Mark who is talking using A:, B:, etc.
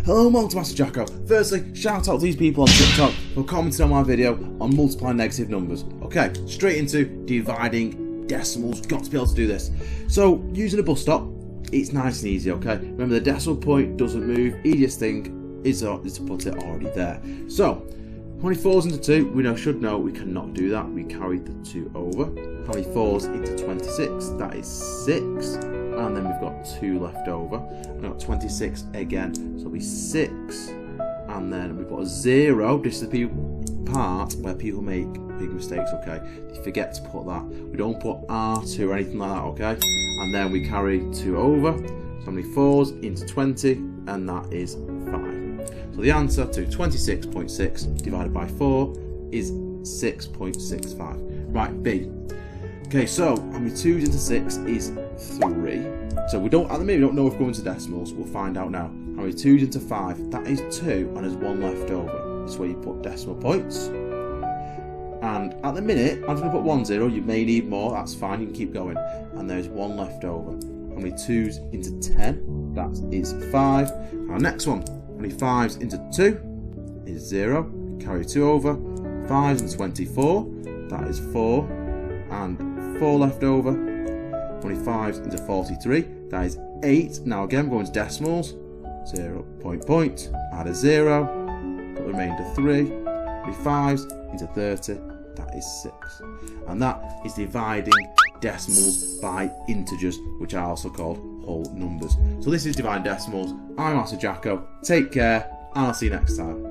A: Hello, welcome to Master Jacko. Firstly, shout out to these people on TikTok for commenting on my video on multiplying negative numbers. Okay, straight into dividing decimals. Got to be able to do this. So, using a bus stop, it's nice and easy, okay? Remember, the decimal point doesn't move. Easiest thing is to put it already there. So, how many 4s into 2? We should know we cannot do that. We carried the 2 over. How many 4s into 26? That is 6. And then we've got 2 left over. We've got 26 again. So it'll be 6. And then we've got a 0. This is the part where people make big mistakes, okay? You forget to put that. We don't put R2 or anything like that, okay? And then we carry 2 over. So how many 4s into 20? And that is 5. So the answer to 26.6 divided by 4 is 6.65. Right, B. Okay, so how many 2s into 6 is 3. So we don't, at the minute, we don't know if we're going to decimals. We'll find out now. How many 2s into 5? That is 2, and there's 1 left over. That's where you put decimal points. And at the minute, I'm just going to put 1 0. You may need more. That's fine. You can keep going. And there's 1 left over. How many 2s into 10? That is 5. Our next one. How many 5s into 2 is 0. Carry 2 over. 5s into 24. That is 4. And 4 left over. 25 into 43, that is 8. Now again, we're going to decimals. 0, point, add a 0, put the remainder 3. 25 into 30, that is 6. And that is dividing decimals by integers, which are also called whole numbers. So this is dividing decimals. I'm Master Jacko. Take care, and I'll see you next time.